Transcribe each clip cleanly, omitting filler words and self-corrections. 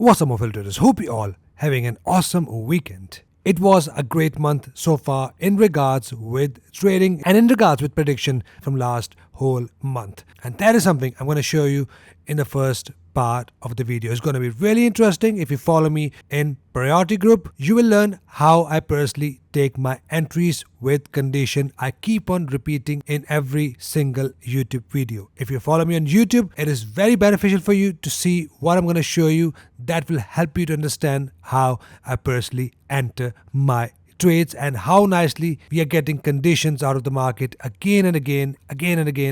What's up, mobile traders? Hope you all having an awesome weekend. It was a great month so far in regards with trading and in regards with prediction from last whole month. And that is something I'm going to show you in the first part of the video. It's going to be really interesting. If you follow me in priority group, you will learn how I personally take my entries with condition I keep on repeating in every single YouTube video. If you follow me on YouTube, it is very beneficial for you to see what I'm going to show you. That will help you to understand how I personally enter my trades and how nicely we are getting conditions out of the market again and again,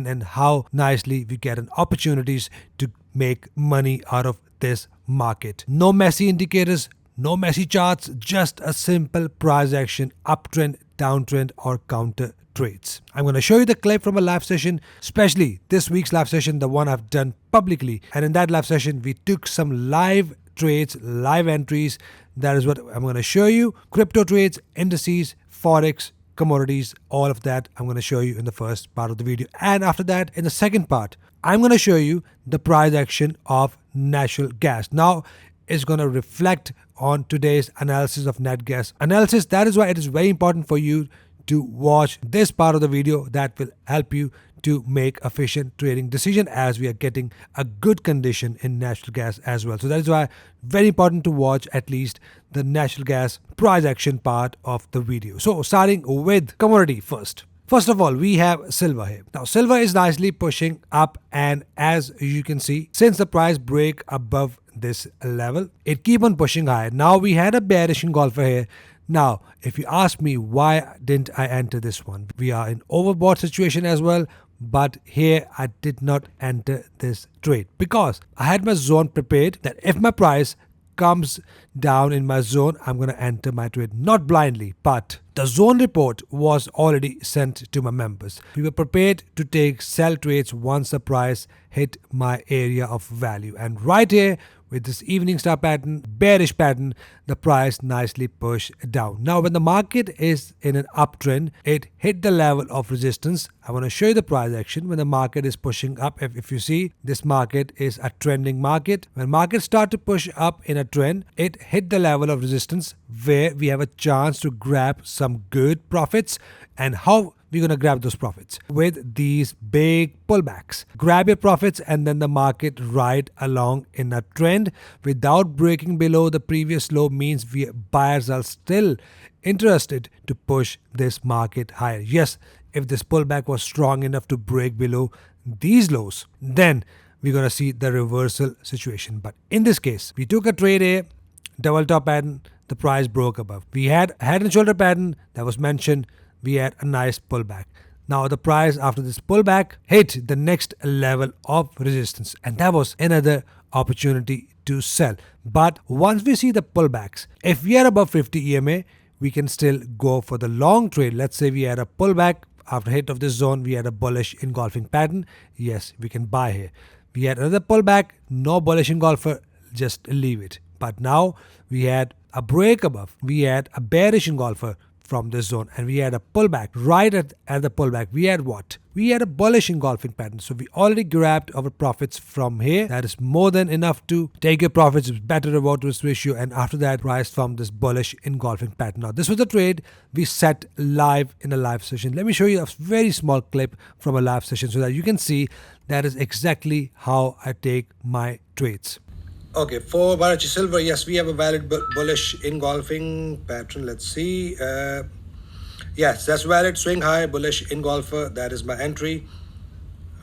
and how nicely we get an opportunities to make money out of this market. No messy indicators, no messy charts, just a simple price action, uptrend, downtrend, or counter trades. I'm going to show you the clip from a live session, especially this week's live session, the one I've done publicly. And in that live session, we took some live trades, live entries. That is what I'm going to show you. Crypto trades, indices, forex, commodities, all of that I'm going to show you in the first part of the video. And after that, in the second part, I'm going to show you the price action of natural gas. Now, it's going to reflect on today's analysis of net gas analysis. That is why it is very important for you to watch this part of the video. That will help you to make efficient trading decision, as we are getting a good condition in natural gas as well. So that is why very important to watch at least the natural gas price action part of the video. So starting with commodity first. First of all, we have silver here. Now, silver is nicely pushing up, and as you can see, since the price break above this level, it keep on pushing higher. Now, we had a bearish engulfer here. Now, if you ask me why didn't I enter this one, we are in overbought situation as well. But here I did not enter this trade because I had my zone prepared that if my price comes down in my zone, I'm going to enter my trade, not blindly, but the zone report was already sent to my members. We were prepared to take sell trades once the price hit my area of value. And right here, with this evening star pattern, bearish pattern, the price nicely pushed down. Now, when the market is in an uptrend, it hit the level of resistance. I want to show you the price action when the market is pushing up. If you see, this market is a trending market. When markets start to push up in a trend, it hit the level of resistance where we have a chance to grab some good profits. And how we're going to grab those profits? With these big pullbacks. Grab your profits and then the market ride along in a trend without breaking below the previous low means buyers are still interested to push this market higher. Yes, if this pullback was strong enough to break below these lows, then we're going to see the reversal situation. But in this case, we took a trade here, double top pattern, the price broke above. We had a head and shoulder pattern that was mentioned. We had a nice pullback. Now the price after this pullback hit the next level of resistance, and that was another opportunity to sell. But once we see the pullbacks, if we are above 50 EMA, we can still go for the long trade. Let's say we had a pullback after hit of this zone, we had a bullish engulfing pattern. Yes, we can buy here. We had another pullback, no bullish engulfer, just leave it. But now we had a break above, we had a bearish engulfer from this zone, and we had a pullback. Right at the pullback, we had what? We had a bullish engulfing pattern. So we already grabbed our profits from here. That is more than enough to take your profits, better reward to risk ratio, and after that rise from this bullish engulfing pattern. Now this was the trade we set live in a live session. Let me show you a very small clip from a live session so that you can see that is exactly how I take my trades. Okay, for Barachi Silver, yes, we have a valid bullish engulfing pattern. Let's see. Yes, that's valid. Swing high, bullish engulfer. That is my entry.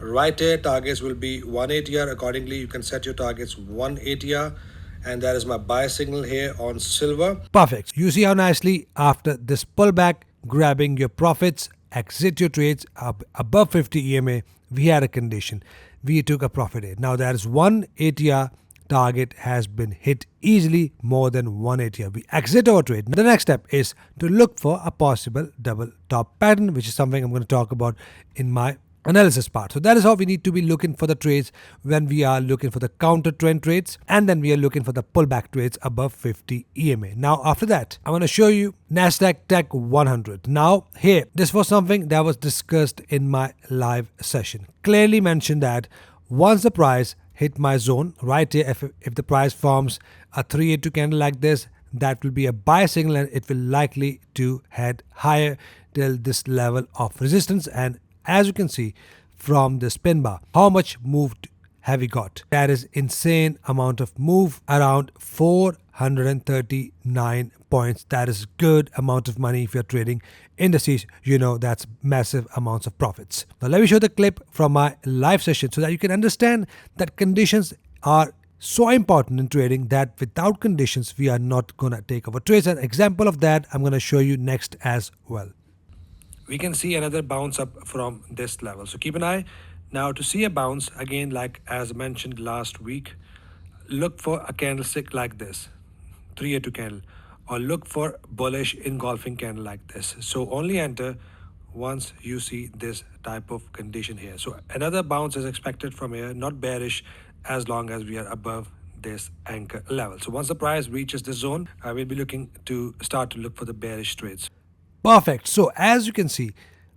Right here, targets will be 180R. Accordingly, you can set your targets 180R. And that is my buy signal here on silver. Perfect. You see how nicely after this pullback, grabbing your profits, exit your trades up above 50 EMA, we had a condition. We took a profit here. Now that is 180R. Target has been hit easily, more than 180. We exit our trade. The next step is to look for a possible double top pattern, which is something I'm going to talk about in my analysis part. So that is how we need to be looking for the trades when we are looking for the counter trend trades, and then we are looking for the pullback trades above 50 EMA. Now after that, I want to show you NASDAQ Tech 100. Now here, this was something that was discussed in my live session. Clearly mentioned that once the price hit my zone right here. If the price forms a 382 candle like this, that will be a buy signal and it will likely to head higher till this level of resistance. And as you can see from the spin bar, how much moved have we got? That is insane amount of move, around 439 points. That is good amount of money if you're trading indices. You know that's massive amounts of profits. Now let me show the clip from my live session so that you can understand that conditions are so important in trading, that without conditions we are not gonna take our trades. An example of that I'm gonna show you next as well. We can see another bounce up from this level, so keep an eye. Now to see a bounce again, like as mentioned last week, look for a candlestick like this, 382 candle, or look for bullish engulfing candle like this. So only enter once you see this type of condition here. So another bounce is expected from here, not bearish, as long as we are above this anchor level. So once the price reaches this zone, I will be looking to start to look for the bearish trades. Perfect. So as you can see,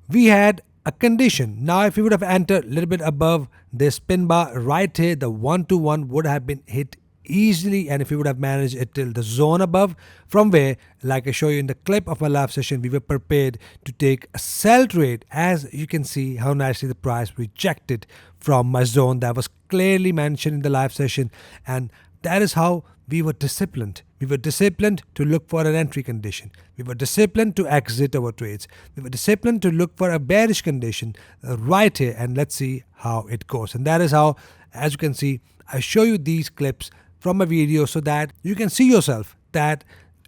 we had a condition. Now if we would have entered a little bit above this pin bar right here, the 1-to-1 would have been hit easily, and if we would have managed it till the zone above, from where, like I show you in the clip of my live session, we were prepared to take a sell trade. As you can see how nicely the price rejected from my zone that was clearly mentioned in the live session, and that is how we were disciplined. We were disciplined to look for an entry condition. We were disciplined to exit our trades. We were disciplined to look for a bearish condition right here, and let's see how it goes. And that is how, as you can see, I show you these clips from a video so that you can see yourself that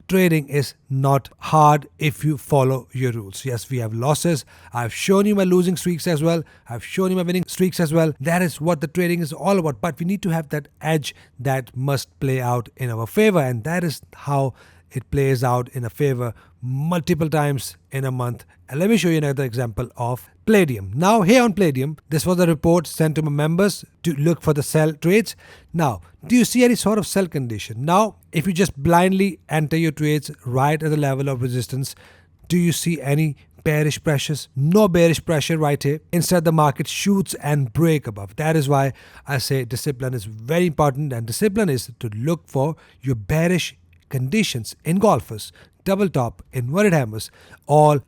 trading is not hard if you follow your rules. Yes, we have losses. I've shown you my losing streaks as well. I've shown you my winning streaks as well. That is what the trading is all about. But we need to have that edge that must play out in our favor. And that is how it plays out in a favor multiple times in a month. And let me show you another example of palladium. Now here on palladium, this was a report sent to my members to look for the sell trades. Now, do you see any sort of sell condition? Now, if you just blindly enter your trades right at the level of resistance, do you see any bearish pressures? No bearish pressure right here. Instead, the market shoots and break above. That is why I say discipline is very important, and discipline is to look for your bearish conditions. Engulfers, double top, inverted hammers,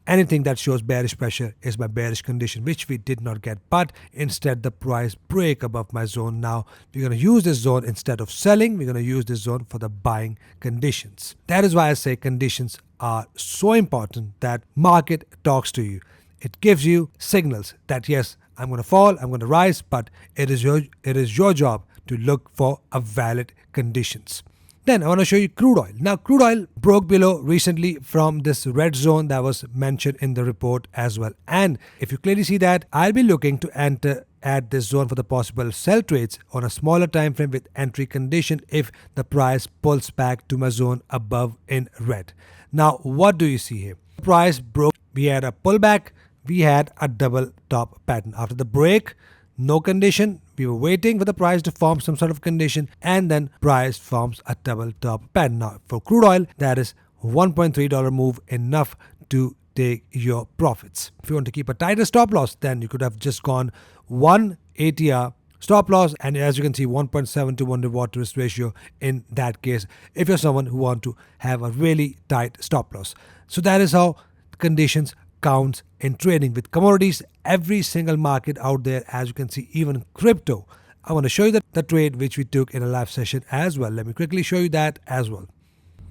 anything that shows bearish pressure is my bearish condition, which we did not get, but instead the price break above my zone. Now we're going to use this zone instead of selling. We're going to use this zone for the buying conditions. That is why I say conditions are so important, that market talks to you. It gives you signals that yes, I'm going to fall, I'm going to rise, but it is your job to look for a valid conditions. Then I want to show you crude oil. Now crude oil broke below recently from this red zone that was mentioned in the report as well. And if you clearly see that, I'll be looking to enter at this zone for the possible sell trades on a smaller time frame with entry condition if the price pulls back to my zone above in red. Now what do you see here? The price broke, we had a pullback, we had a double top pattern. After the break, no condition, we were waiting for the price to form some sort of condition, and then price forms a double top pattern. Now for crude oil, that is $1.3 move, enough to take your profits. If you want to keep a tighter stop loss, then you could have just gone 1 ATR stop loss, and as you can see 1.7 to 1 reward to risk ratio in that case, if you're someone who want to have a really tight stop loss. So that is how conditions counts in trading with commodities. Every single market out there, as you can see, even crypto. I want to show you the trade which we took in a live session as well. Let me quickly show you that as well.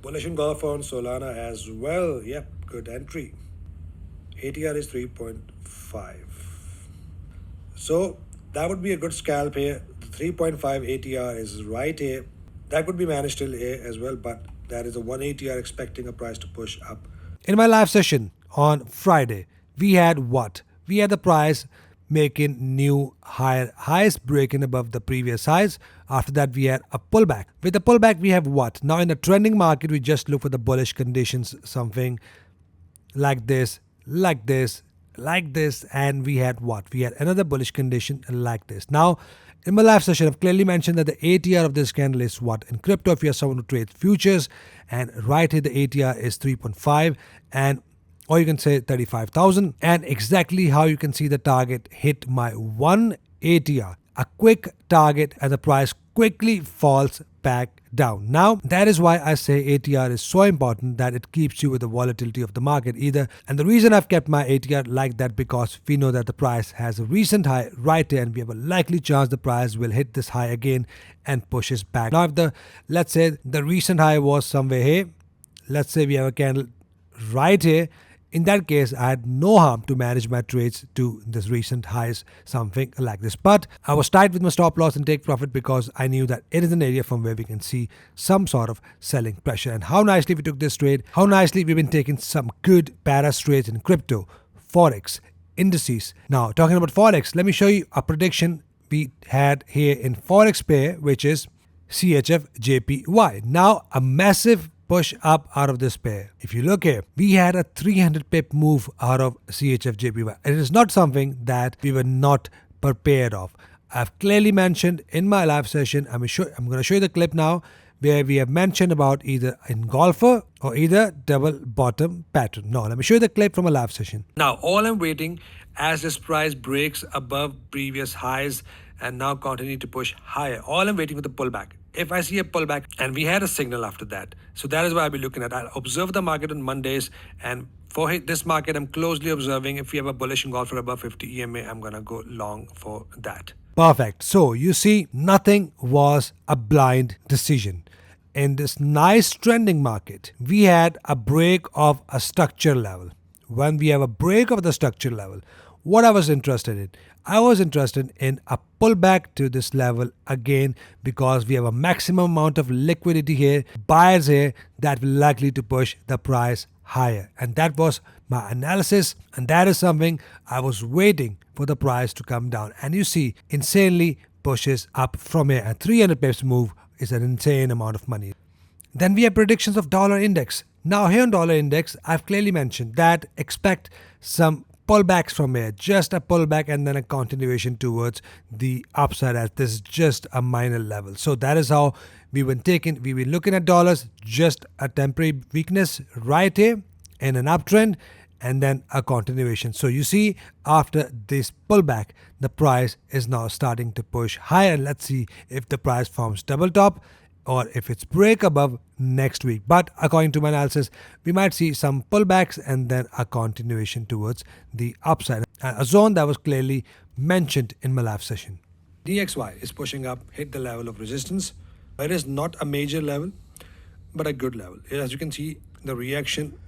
Bullish engulfer on Solana as well. Yep, good entry. ATR is 3.5. So that would be a good scalp here. The 3.5 ATR is right here. That could be managed till here as well, but that is a 1 ATR expecting a price to push up. In my live session on Friday, we had what? We had the price making new higher highs, breaking above the previous highs. After that, we had a pullback. With the pullback, we have what? Now in the trending market, we just look for the bullish conditions, something like this, like this, like this, and we had what? We had another bullish condition like this. Now, in my live session, I've clearly mentioned that the ATR of this candle is what? In crypto, if you're someone who trades futures, and right here the ATR is 3.5, and or you can say 35,000, and exactly how you can see the target hit my 1 ATR a quick target and the price quickly falls back down. Now, that is why I say ATR is so important, that it keeps you with the volatility of the market either. And the reason I've kept my ATR like that, because we know that the price has a recent high right here and we have a likely chance the price will hit this high again and pushes back. Now, if let's say the recent high was somewhere here, let's say we have a candle right here, in that case, I had no harm to manage my trades to this recent highs, something like this. But I was tight with my stop loss and take profit because I knew that it is an area from where we can see some sort of selling pressure. And how nicely we took this trade, how nicely we've been taking some good badass trades in crypto, Forex, indices. Now, talking about Forex, let me show you a prediction we had here in Forex pair, which is CHF JPY. Now, a massive push up out of this pair. If you look here, we had a 300 pip move out of CHF JPY. It is not something that we were not prepared of. I've clearly mentioned in my live session, I'm going to show you the clip now, where we have mentioned about either engulfer or either double bottom pattern. Now, let me show you the clip from a live session. Now, all I'm waiting as this price breaks above previous highs and now continue to push higher. All I'm waiting for the pullback. If I see a pullback, and we had a signal after that. So that is what I'll be looking at. I'll observe the market on Mondays, and for this market, I'm closely observing. If we have a bullish engulfer above 50 EMA, I'm going to go long for that. Perfect. So you see, nothing was a blind decision. In this nice trending market, we had a break of a structure level. When we have a break of the structure level, what I was interested in? I was interested in a pullback to this level again, because we have a maximum amount of liquidity here, buyers here, that will likely to push the price higher. And that was my analysis, and that is something I was waiting for the price to come down. And you see, insanely pushes up from here. A 300 pips move is an insane amount of money. Then we have predictions of dollar index. Now here on dollar index, I've clearly mentioned that expect some pullbacks from here, just a pullback and then a continuation towards the upside, as this is just a minor level. So that is how we've been looking at dollars, just a temporary weakness right here in an uptrend and then a continuation. So you see, after this pullback, the price is now starting to push higher. Let's see if the price forms double top or if it's break above next week. But according to my analysis, we might see some pullbacks and then a continuation towards the upside. A zone that was clearly mentioned in my live session. DXY is pushing up, hit the level of resistance. It is not a major level, but a good level. As you can see, the reaction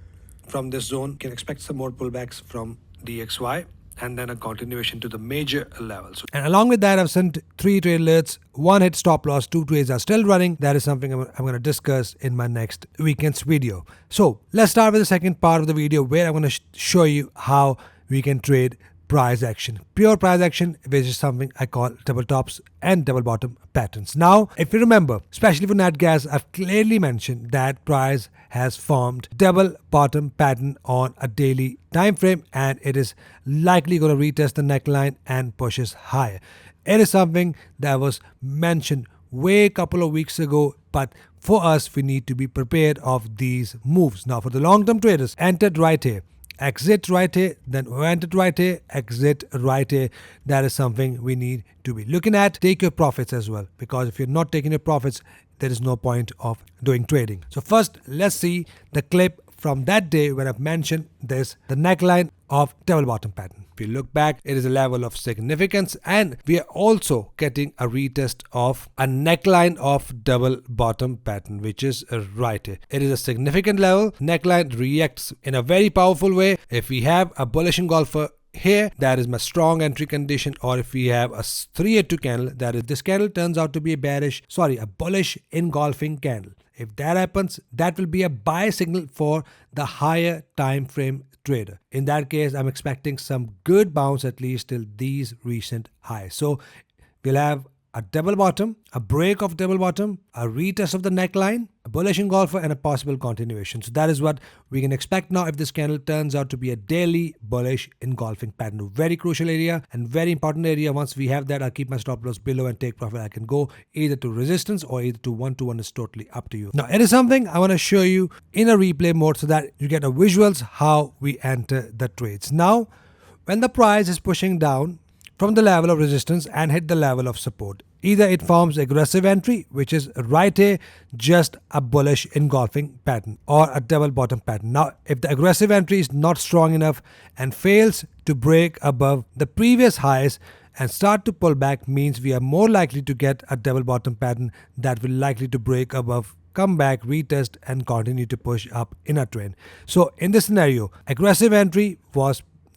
from this zone, can expect some more pullbacks from DXY. And then a continuation to the major levels. And along with that, I've sent 3 trade alerts, 1 hit stop loss, 2 trades are still running. That is something I'm going to discuss in my next weekend's video. So let's start with the second part of the video, where I'm going to show you how we can trade price action. Pure price action, which is something I call double tops and double bottom patterns. Now, if you remember, especially for nat gas, I've clearly mentioned that price has formed double bottom pattern on a daily time frame, and it is likely going to retest the neckline and pushes higher. It is something that was mentioned way a couple of weeks ago, but for us, we need to be prepared of these moves. Now, for the long-term traders, entered right here, exit right here, then entered right here, exit right here. That is something we need to be looking at. Take your profits as well, because if you're not taking your profits, there is no point of doing trading. So first, let's see the clip from that day when I've mentioned this, the neckline of double bottom pattern. If you look back, it is a level of significance, and we are also getting a retest of a neckline of double bottom pattern, which is right here. It is a significant level. Neckline reacts in a very powerful way. If we have a bullish engulfer here, that is my strong entry condition, or if we have a 382 candle, that is, this candle turns out to be a bullish engulfing candle. If that happens, that will be a buy signal for the higher time frame trader. In that case, I'm expecting some good bounce at least till these recent highs. So we'll have a double bottom, a break of double bottom, a retest of the neckline, a bullish engulfer, and a possible continuation. So that is what we can expect now if this candle turns out to be a daily bullish engulfing pattern. Very crucial area and very important area. Once we have that, I'll keep my stop loss below and take profit. I can go either to resistance or either to 1-to-1. Is totally up to you. Now, it is something I want to show you in a replay mode so that you get a visuals how we enter the trades. Now, when the price is pushing down, from the level of resistance and hit the level of support. Either it forms aggressive entry, which is right here, just a bullish engulfing pattern, or a double bottom pattern. Now, if the aggressive entry is not strong enough and fails to break above the previous highs and start to pull back, means we are more likely to get a double bottom pattern that will likely to break above, come back, retest, and continue to push up in a trend. So in this scenario, aggressive entry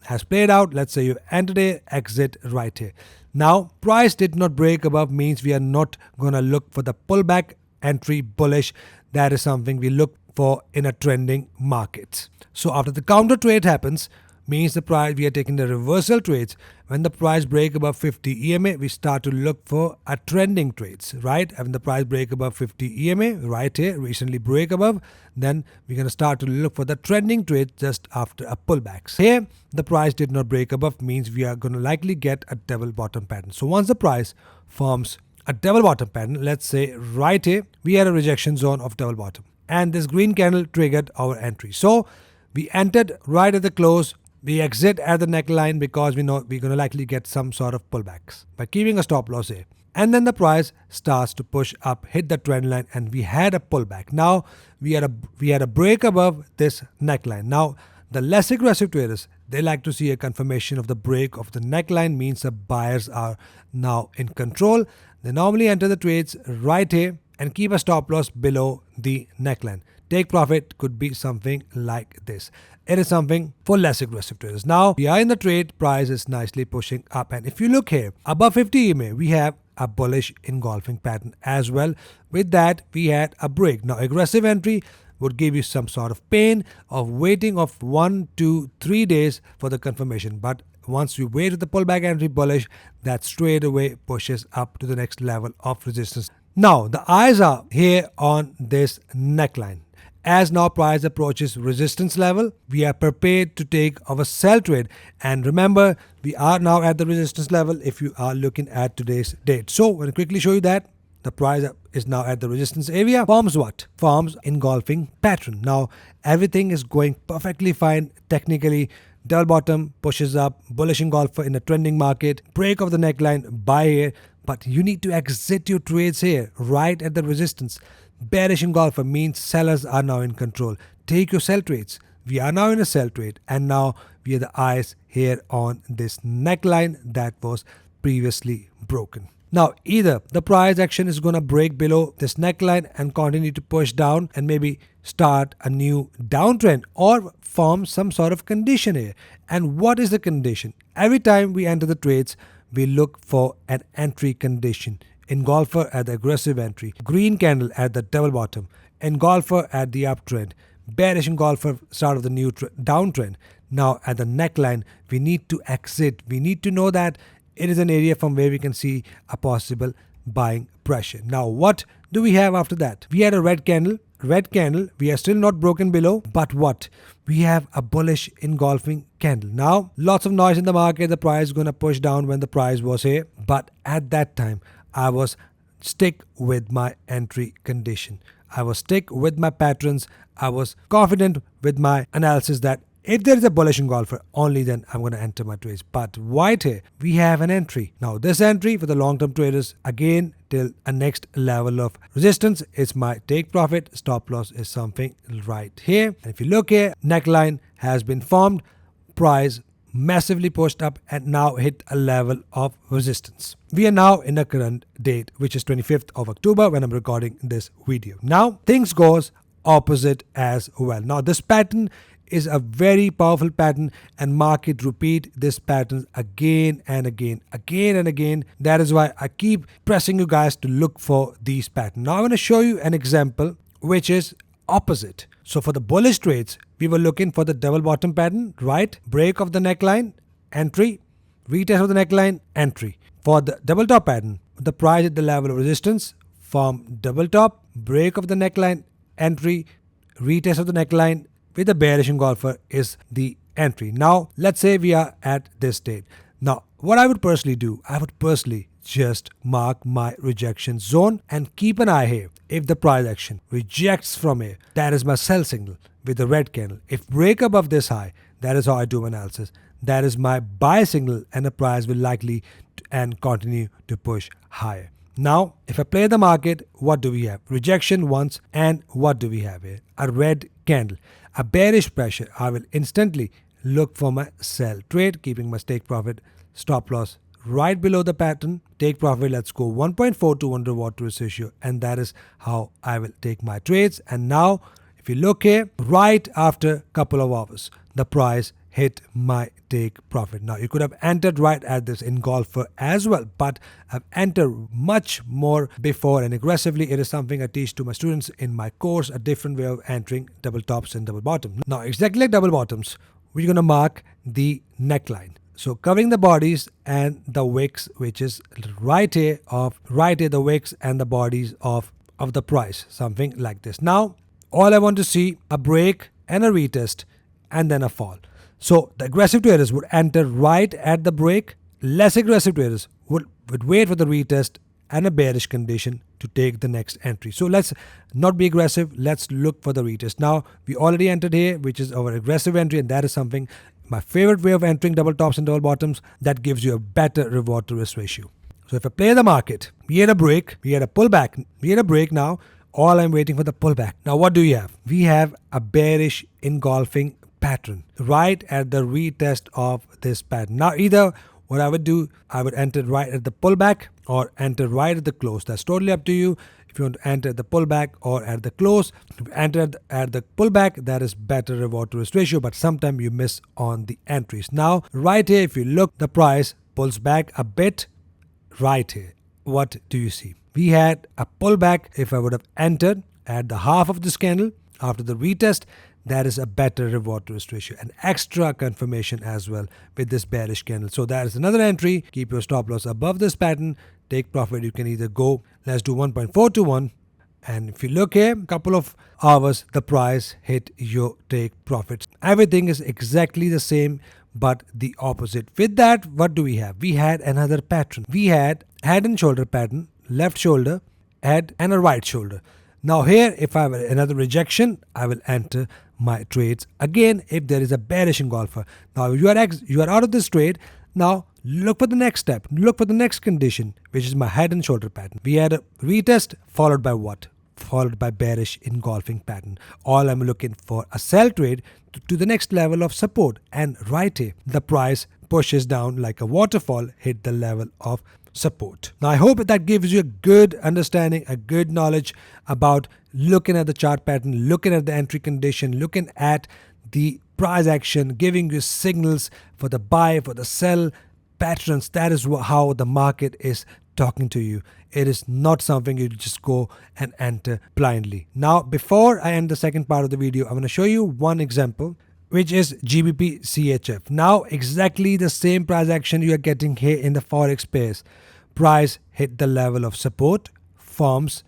has played out. Let's say you entered a exit right here. Now, price did not break above, means we are not going to look for the pullback entry bullish. That is something we look for in a trending market. So after the counter trade happens, means the price, we are taking the reversal trades. When the price break above 50 EMA, we start to look for a trending trades, right? And when the price break above 50 EMA, right here, recently break above, then we're going to start to look for the trending trade just after a pullbacks. Here, the price did not break above, means we are going to likely get a double bottom pattern. So once the price forms a double bottom pattern, let's say right here, we had a rejection zone of double bottom, and this green candle triggered our entry. So we entered right at the close. We exit at the neckline because we know we're going to likely get some sort of pullbacks by keeping a stop loss here. And then the price starts to push up, hit the trend line, and we had a pullback. Now we had a break above this neckline. Now the less aggressive traders, they like to see a confirmation of the break of the neckline, means the buyers are now in control. They normally enter the trades right here and keep a stop loss below the neckline. Take profit could be something like this. It is something for less aggressive traders. Now we are in the trade, price is nicely pushing up, and if you look here above 50 EMA, we have a bullish engulfing pattern as well. With that, we had a break. Now aggressive entry would give you some sort of pain of waiting of 1 to 3 days for the confirmation, but once you wait with the pullback entry bullish, that straight away pushes up to the next level of resistance. Now the eyes are here on this neckline. As now price approaches resistance level, we are prepared to take our sell trade. And remember, we are now at the resistance level if you are looking at today's date. So I'm going to quickly show you that the price is now at the resistance area. Forms what? Forms engulfing pattern. Now everything is going perfectly fine technically. Double bottom pushes up, bullish engulfer in a trending market, break of the neckline, buy here, but you need to exit your trades here right at the resistance. Bearish engulfer means sellers are now in control. Take your sell trades. We are now in a sell trade, and now we have the eyes here on this neckline that was previously broken. Now either the price action is going to break below this neckline and continue to push down and maybe start a new downtrend, or form some sort of condition here. And what is the condition? Every time we enter the trades, we look for an entry condition. Engulfer at the aggressive entry, green candle at the double bottom, engulfer at the uptrend, bearish engulfer start of the new downtrend. Now at the neckline, we need to exit. We need to know that it is an area from where we can see a possible buying pressure. Now what do we have after that? We had a red candle. We are still not broken below, but what? We have a bullish engulfing candle. Now lots of noise in the market. The price is going to push down when the price was here, but at that time I was stick with my entry condition. I was stick with my patterns. I was confident with my analysis that if there is a bullish engulfer, only then I'm going to enter my trades. But right here, we have an entry. Now this entry for the long-term traders, again, till a next level of resistance is my take profit. Stop loss is something right here. And if you look here, neckline has been formed. Price massively pushed up and now hit a level of resistance. We are now in a current date, which is 25th of October when I'm recording this video. Now things goes opposite as well. Now this pattern is a very powerful pattern, and market repeat this pattern again and again. That is why I keep pressing you guys to look for these patterns. Now I'm going to show you an example which is opposite. So for the bullish trades, we were looking for the double bottom pattern, right? Break of the neckline, entry, retest of the neckline, entry. For the double top pattern, the price at the level of resistance, form double top, break of the neckline, entry, retest of the neckline with the bearish engulfer is the entry. Now let's say we are at this date. Now what I would personally do, I would personally just mark my rejection zone and keep an eye here. If the price action rejects from here, that is my sell signal with the red candle. If break above this high, that is how I do my analysis. that is my buy signal, and the price will likely and continue to push higher. Now, if I play the market, what do we have? Rejection once, and what do we have here? A red candle, a bearish pressure. I will instantly look for my sell trade, keeping my take profit, stop loss right below the pattern. Take profit, let's go 1.42 under water risk ratio, and that is how I will take my trades. And now, if you look here, right after a couple of hours, the price hit my take profit. Now, you could have entered right at this engulfer as well, but I've entered much more before and aggressively. It is something I teach to my students in my course, a different way of entering double tops and double bottoms. Now, exactly like double bottoms, we're going to mark the neckline. So covering the bodies and the wicks, which is right here, the wicks and the bodies of the price, something like this. Now, all I want to see, a break and a retest and then a fall. So the aggressive traders would enter right at the break. Less aggressive traders would wait for the retest and a bearish condition to take the next entry. So let's not be aggressive. Let's look for the retest. Now, we already entered here, which is our aggressive entry, and that is something, my favorite way of entering double tops and double bottoms, that gives you a better reward to risk ratio. So if I play the market, we had a break, we had a pullback, we had a break now. All I'm waiting for the pullback. Now, what do we have? We have a bearish engulfing pattern right at the retest of this pattern. Now, either what I would do, I would enter right at the pullback or enter right at the close. That's totally up to you. If you want to enter at the pullback or at the close, if you enter at the pullback, that is better reward to risk ratio, but sometimes you miss on the entries. Now, right here, if you look, the price pulls back a bit right here. What do you see? We had a pullback. If I would have entered at the half of this candle after the retest, that is a better reward to risk ratio, and extra confirmation as well with this bearish candle. So that is another entry. Keep your stop loss above this pattern. Take profit. You can either go, let's do 1.421. And if you look here, a couple of hours, the price hit your take profits. Everything is exactly the same, but the opposite. With that, what do we have? We had another pattern. We had head and shoulder pattern, left shoulder, head, and a right shoulder. Now here, if I have another rejection, I will enter my trades again if there is a bearish engulfer. Now you are out of this trade. Now look for the next step. Look for the next condition, which is my head and shoulder pattern. We had a retest followed by what? Followed by bearish engulfing pattern. All I'm looking for a sell trade to the next level of support, and right here the price pushes down like a waterfall, hit the level of support. Now I hope that gives you a good understanding, a good knowledge about looking at the chart pattern, looking at the entry condition, looking at the price action, giving you signals for the buy, for the sell patterns. That is how the market is talking to you. It is not something you just go and enter blindly. Now, before I end the second part of the video, I'm going to show you one example, which is GBP CHF. Now, exactly the same price action you are getting here in the Forex space. Price hit the level of support, forms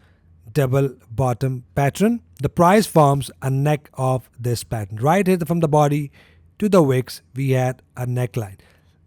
double bottom pattern. The price forms a neck of this pattern. Right here from the body to the wicks, we had a neckline.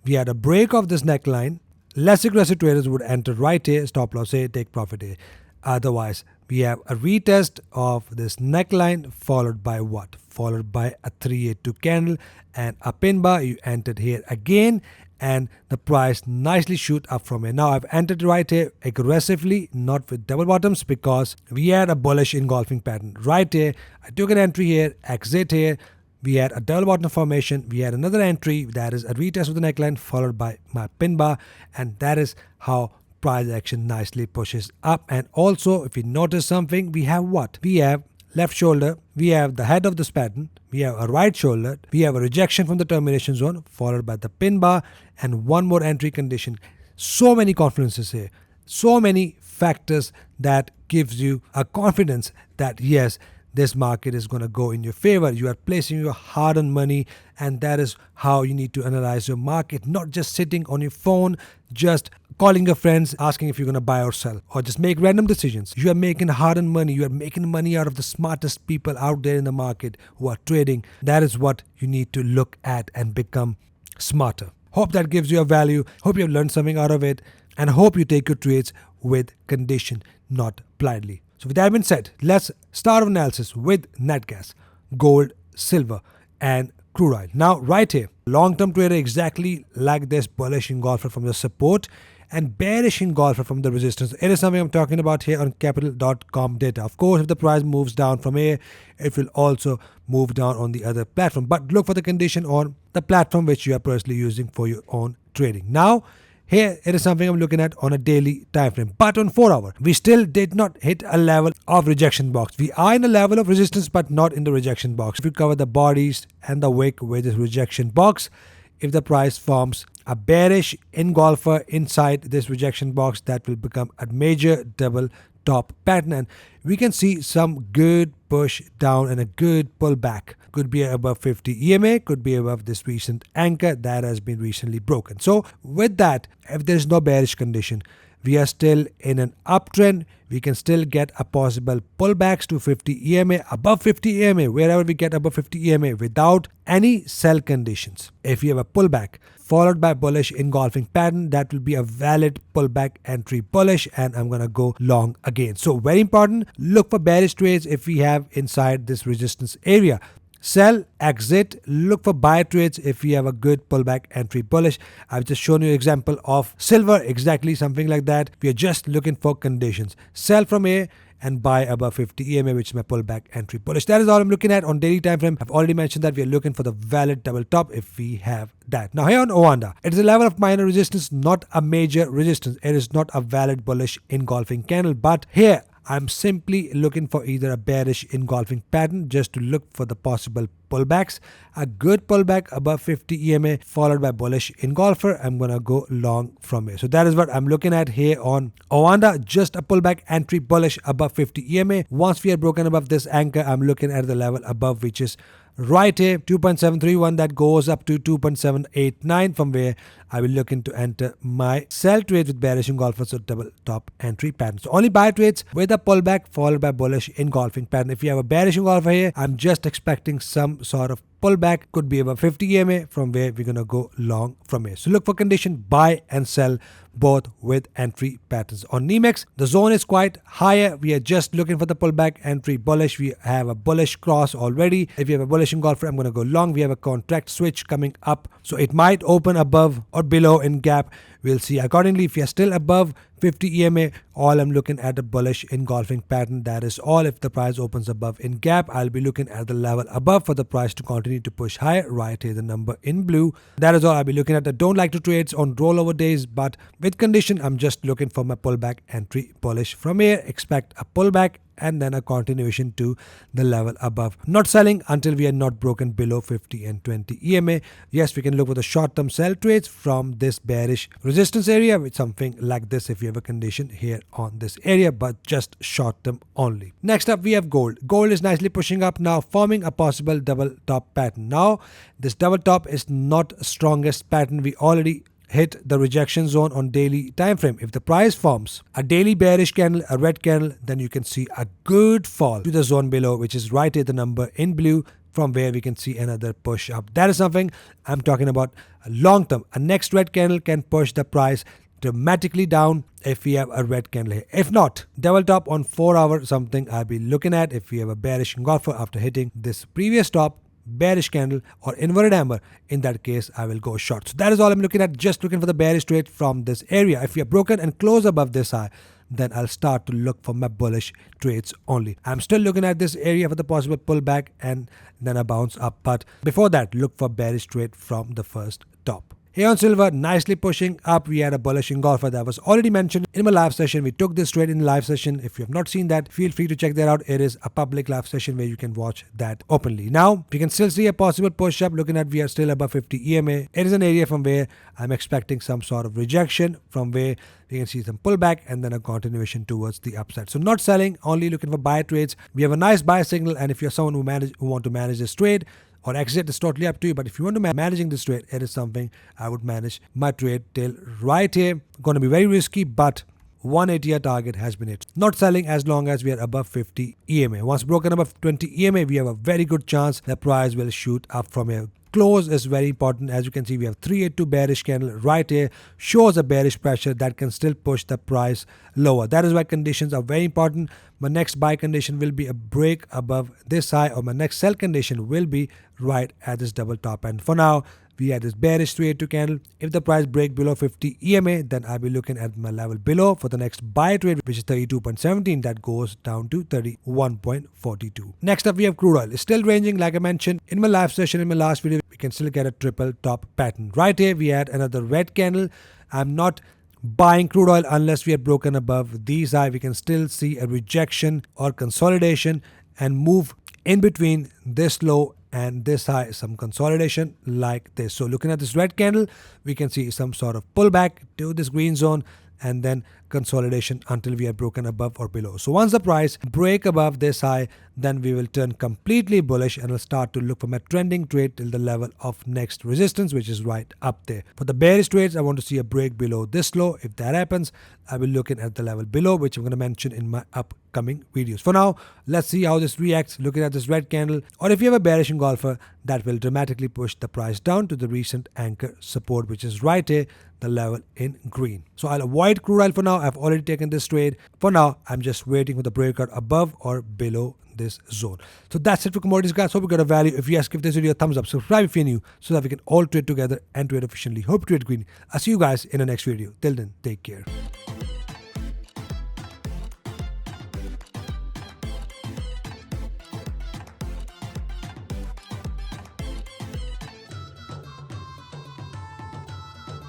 We had a break of this neckline. Less aggressive traders would enter right here, stop loss here, take profit here. Otherwise, we have a retest of this neckline followed by what? Followed by a 382 candle and a pin bar. You entered here again and the price nicely shoot up from here. Now I've entered right here aggressively, not with double bottoms, because we had a bullish engulfing pattern. Right here, I took an entry here, exit here. We had a double bottom formation. We had another entry that is a retest of the neckline followed by my pin bar, and that is how price action nicely pushes up. And also, if you notice something, we have what? We have left shoulder, we have the head of this pattern, we have a right shoulder, we have a rejection from the termination zone followed by the pin bar, and one more entry condition. So many confluences here, so many factors that gives you a confidence that yes, this market is going to go in your favor. You are placing your hard-earned money, and that is how you need to analyze your market, not just sitting on your phone, just calling your friends, asking if you're going to buy or sell, or just make random decisions. You are making hard-earned money. You are making money out of the smartest people out there in the market who are trading. That is what you need to look at and become smarter. Hope that gives you a value. Hope you have learned something out of it, and hope you take your trades with condition, not blindly. So with that being said, let's start our analysis with net gas, gold, silver, and crude oil. Now, right here, long-term trader exactly like this bullish engulfer from the support and bearish engulfer from the resistance. It is something I'm talking about here on capital.com data. Of course, if the price moves down from here, it will also move down on the other platform. But look for the condition on the platform which you are personally using for your own trading. Now, here it is something I'm looking at on a daily time frame, but on 4 hour we still did not hit a level of rejection box. We are in a level of resistance but not in the rejection box. If we cover the bodies and the wick with this rejection box, if the price forms a bearish engulfer inside this rejection box, that will become a major double top pattern and we can see some good push down and a good pullback. Could be above 50 EMA, could be above this recent anchor that has been recently broken. So with that, if there is no bearish condition, we are still in an uptrend. We can still get a possible pullbacks to 50 EMA, above 50 EMA, wherever we get above 50 EMA without any sell conditions. If you have a pullback followed by bullish engulfing pattern, that will be a valid pullback entry bullish and I'm gonna go long again. So very important, look for bearish trades if we have inside this resistance area. Sell, exit, look for buy trades if we have a good pullback entry bullish. I've just shown you an example of silver, exactly something like that. We are just looking for conditions. Sell from here and buy above 50 EMA, which is my pullback entry bullish. That is all I'm looking at on daily time frame. I've already mentioned that we are looking for the valid double top if we have that. Now here on Oanda, it is a level of minor resistance, not a major resistance. It is not a valid bullish engulfing candle, but here I'm simply looking for either a bearish engulfing pattern just to look for the possible pullbacks. A good pullback above 50 EMA followed by bullish engulfer. I'm going to go long from here. So that is what I'm looking at here on Oanda. Just a pullback entry bullish above 50 EMA. Once we are broken above this anchor, I'm looking at the level above, which is right here 2.731, that goes up to 2.789, from where I will look into enter my sell trades with bearish engulfers, so double top entry pattern. So only buy trades with a pullback followed by bullish engulfing pattern. If you have a bearish engulfer here, I'm just expecting some sort of pullback, could be above 50 EMA, from where we're gonna go long from here. So look for condition buy and sell both with entry patterns. On NEMEX, the zone is quite higher. We are just looking for the pullback entry bullish. We have a bullish cross already. If you have a bullish engulfer, I'm going to go long. We have a contract switch coming up, so it might open above or below in gap. We'll see accordingly. If you're still above 50 EMA, all I'm looking at a bullish engulfing pattern. That is all. If the price opens above in gap, I'll be looking at the level above for the price to continue to push higher. Right here, the number in blue. That is all I'll be looking at. I don't like to trade on rollover days, but with condition, I'm just looking for my pullback entry bullish. From here, expect a pullback and then a continuation to the level above. Not selling until we are not broken below 50 and 20 EMA. Yes, we can look for the short-term sell trades from this bearish resistance area with something like this if you have a condition here on this area, but just short-term only. Next up, we have gold. Gold is nicely pushing up now, forming a possible double top pattern. Now, this double top is not strongest pattern. We already hit the rejection zone on daily time frame. If the price forms a daily bearish candle, a red candle, then you can see a good fall to the zone below, which is right here, the number in blue, from where we can see another push up. That is something I'm talking about long term. A next red candle can push the price dramatically down if we have a red candle here. If not, double top on 4 hour, something I'll be looking at if we have a bearish engulfer after hitting this previous top, bearish candle or inverted hammer. In that case, I will go short. So that is all I'm looking at, just looking for the bearish trade from this area. If we are broken and close above this high, then I'll start to look for my bullish trades only. I'm still looking at this area for the possible pullback and then a bounce up, but before that, look for bearish trade from the first top. Here on silver, nicely pushing up. We had a bullish engulfer that was already mentioned in my live session. We took this trade in the live session. If you have not seen that, feel free to check that out. It is a public live session where you can watch that openly. Now, we can still see a possible push up. Looking at, we are still above 50 EMA. It is an area from where I'm expecting some sort of rejection, from where we can see some pullback and then a continuation towards the upside. So not selling, only looking for buy trades. We have a nice buy signal, and if you're someone who want to manage this trade or exit, is totally up to you. But if you want to managing this trade, it is something I would manage my trade till right here. Going to be very risky, but 180 target has been hit. Not selling as long as we are above 50 EMA. Once broken above 20 EMA, we have a very good chance the price will shoot up from here. Close is very important. As you can see, we have 382 bearish candle right here, shows a bearish pressure that can still push the price lower. That is why conditions are very important. my next buy condition will be a break above this high, or my next sell condition will be right at this double top. And for now, we had this bearish 382 candle. If the price break below 50 EMA, then I'll be looking at my level below for the next buy trade, which is 32.17. That goes down to 31.42. Next up, we have crude oil. It's still ranging, like I mentioned in my live session in my last video. We can still get a triple top pattern. Right here, we had another red candle. I'm not buying crude oil unless we are broken above these high. We can still see a rejection or consolidation and move in between this low and this high, some consolidation like this. So looking at this red candle, we can see some sort of pullback to this green zone and then consolidation until we are broken above or below. So once the price break above this high, then we will turn completely bullish and will start to look for my trending trade till the level of next resistance, which is right up there. For the bearish trades, I want to see a break below this low. If that happens, I will look at the level below, which I'm going to mention in my upcoming videos. For now, let's see how this reacts looking at this red candle, or if you have a bearish engulfer, that will dramatically push the price down to the recent anchor support, which is right here, the level in green. So I'll avoid crude oil for now. I've already taken this trade. For now, I'm just waiting for the breakout above or below this zone. So that's it for commodities, guys. Hope you got a value. If yes, give this video a thumbs up, subscribe if you're new, so that we can all trade together and trade efficiently. Hope you trade green. I'll see you guys in the next video. Till then, take care.